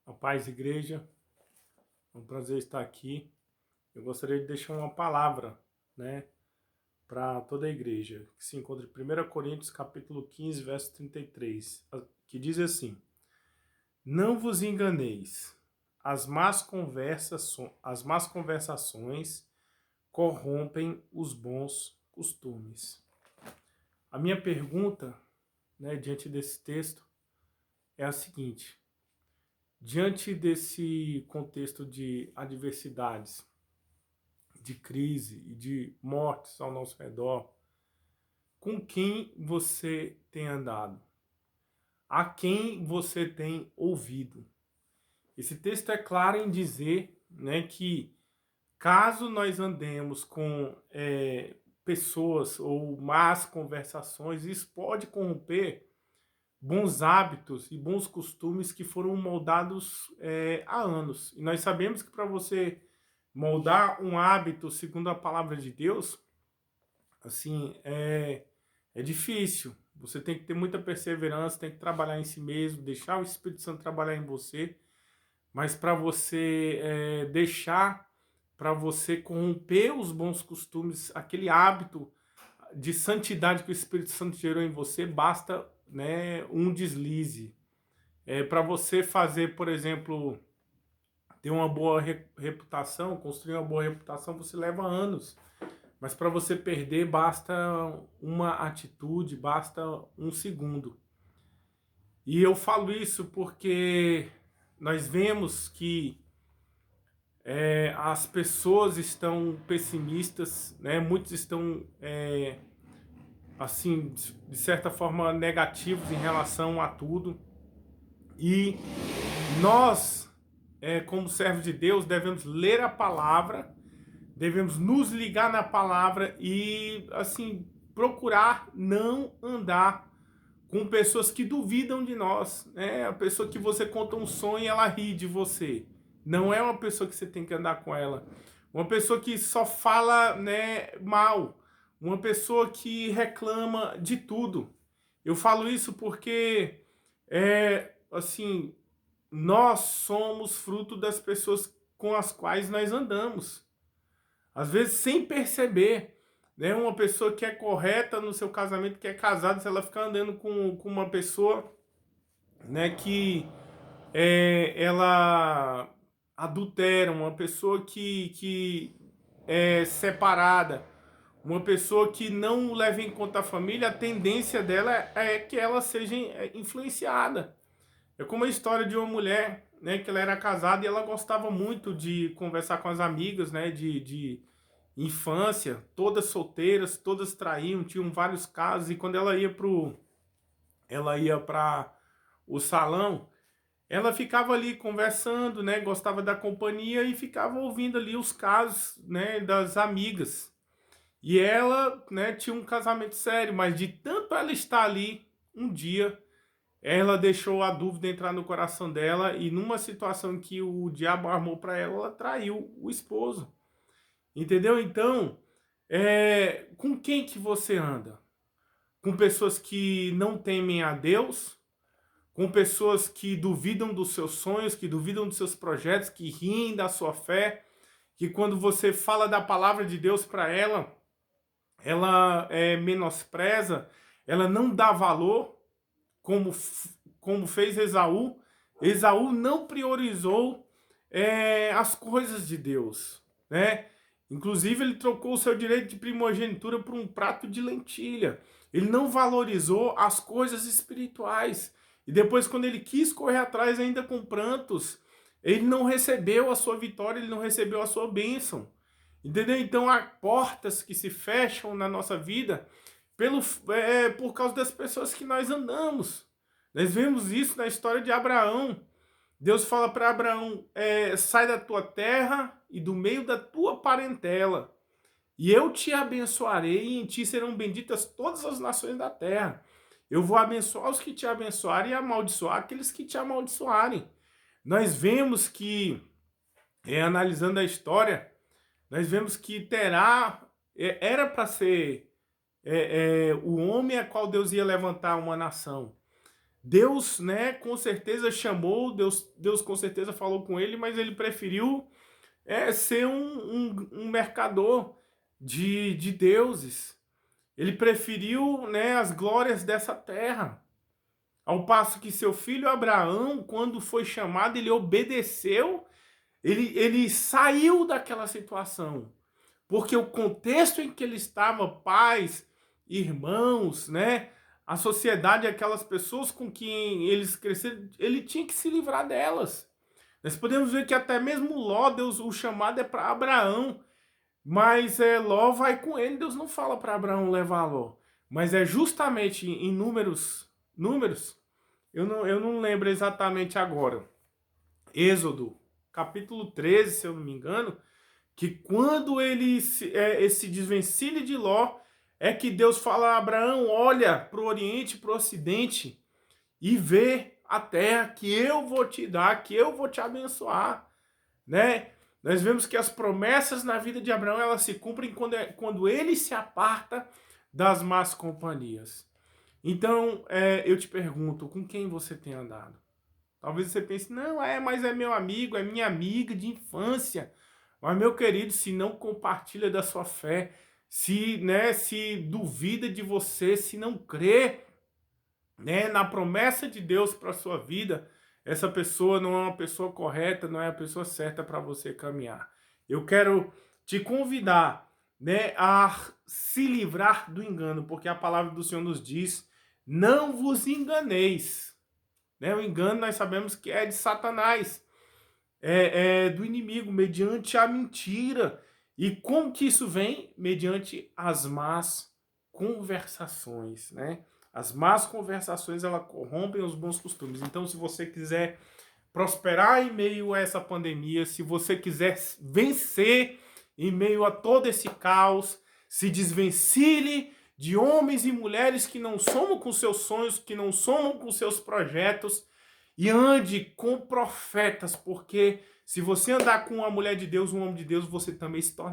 A paz, igreja, é um prazer estar aqui. Eu gostaria de deixar uma palavra, né, para toda a igreja, que se encontra em 1 Coríntios, capítulo 15, verso 33, que diz assim: Não vos enganeis, as más conversações corrompem os bons costumes. A minha pergunta, né, diante desse texto é a seguinte: diante desse contexto de adversidades, de crise e de mortes ao nosso redor, com quem você tem andado? A quem você tem ouvido? Esse texto é claro em dizer, né, que caso nós andemos com pessoas ou más conversações, isso pode corromper bons hábitos e bons costumes que foram moldados há anos. E nós sabemos que para você moldar um hábito segundo a palavra de Deus, assim, é difícil. Você tem que ter muita perseverança, tem que trabalhar em si mesmo, deixar o Espírito Santo trabalhar em você. Mas para você para você corromper os bons costumes, aquele hábito de santidade que o Espírito Santo gerou em você, basta, né, um deslize. Para você fazer, por exemplo, ter uma boa reputação, construir uma boa reputação, você leva anos. Mas para você perder, basta uma atitude, basta um segundo. E eu falo isso porque nós vemos que as pessoas estão pessimistas, né? Muitos estão, assim, de certa forma, negativos em relação a tudo. E nós, como servos de Deus, devemos ler a palavra, devemos nos ligar na palavra e, assim, procurar não andar com pessoas que duvidam de nós, né? A pessoa que você conta um sonho e ela ri de você. Não é uma pessoa que você tem que andar com ela. Uma pessoa que só fala, né, mal. Uma pessoa que reclama de tudo. Eu falo isso porque, assim, nós somos fruto das pessoas com as quais nós andamos. Às vezes sem perceber, né? Uma pessoa que é correta no seu casamento, que é casada, se ela ficar andando com uma pessoa, né, que ela adultera, uma pessoa que é separada, uma pessoa que não leva em conta a família, a tendência dela é que ela seja influenciada. É como a história de uma mulher, né, que ela era casada e ela gostava muito de conversar com as amigas, né, de infância, todas solteiras, todas traíam, tinham vários casos, e quando ela ia para o salão, ela ficava ali conversando, né, gostava da companhia e ficava ouvindo ali os casos, né, das amigas. E ela, né, tinha um casamento sério, mas de tanto ela estar ali, um dia ela deixou a dúvida entrar no coração dela e numa situação que o diabo armou para ela, ela traiu o esposo. Entendeu? Então, com quem que você anda? Com pessoas que não temem a Deus? Com pessoas que duvidam dos seus sonhos, que duvidam dos seus projetos, que riem da sua fé, que quando você fala da palavra de Deus para ela, ela menospreza, ela não dá valor, como fez Esaú. Esaú não priorizou as coisas de Deus, né? Inclusive, ele trocou o seu direito de primogenitura por um prato de lentilha. Ele não valorizou as coisas espirituais. E depois, quando ele quis correr atrás, ainda com prantos, ele não recebeu a sua vitória, ele não recebeu a sua bênção. Entendeu? Então, há portas que se fecham na nossa vida por causa das pessoas que nós andamos. Nós vemos isso na história de Abraão. Deus fala para Abraão: sai da tua terra e do meio da tua parentela, e eu te abençoarei, e em ti serão benditas todas as nações da terra. Eu vou abençoar os que te abençoarem e amaldiçoar aqueles que te amaldiçoarem. Nós vemos que, analisando a história, nós vemos que era para ser o homem a qual Deus ia levantar uma nação. Deus, né, com certeza chamou, Deus com certeza falou com ele, mas ele preferiu ser um mercador de deuses. Ele preferiu, né, as glórias dessa terra. Ao passo que seu filho Abraão, quando foi chamado, ele obedeceu, ele saiu daquela situação. Porque o contexto em que ele estava, pais, irmãos, né, a sociedade, aquelas pessoas com quem eles cresceram, ele tinha que se livrar delas. Nós podemos ver que até mesmo Ló, Deus, o chamado é para Abraão, mas Ló vai com ele, Deus não fala para Abraão levar Ló. Mas é justamente em números, eu não lembro exatamente agora. Êxodo, capítulo 13, se eu não me engano, que quando esse desvencilhe de Ló, é que Deus fala a Abraão, olha para o Oriente, para o Ocidente, e vê a terra que eu vou te dar, que eu vou te abençoar, né? Nós vemos que as promessas na vida de Abraão, elas se cumprem quando ele se aparta das más companhias. Então, eu te pergunto, com quem você tem andado? Talvez você pense, não, mas é meu amigo, é minha amiga de infância. Mas, meu querido, se não compartilha da sua fé, se duvida de você, se não crê, né, na promessa de Deus para a sua vida, essa pessoa não é uma pessoa correta, não é a pessoa certa para você caminhar. Eu quero te convidar, né, a se livrar do engano, porque a palavra do Senhor nos diz, não vos enganeis. Né? O engano nós sabemos que é de Satanás, do inimigo, mediante a mentira. E como que isso vem? Mediante as más conversações, né? As más conversações, elas corrompem os bons costumes. Então, se você quiser prosperar em meio a essa pandemia, se você quiser vencer em meio a todo esse caos, se desvencilhe de homens e mulheres que não somam com seus sonhos, que não somam com seus projetos, e ande com profetas, porque se você andar com uma mulher de Deus, um homem de Deus, você também se torna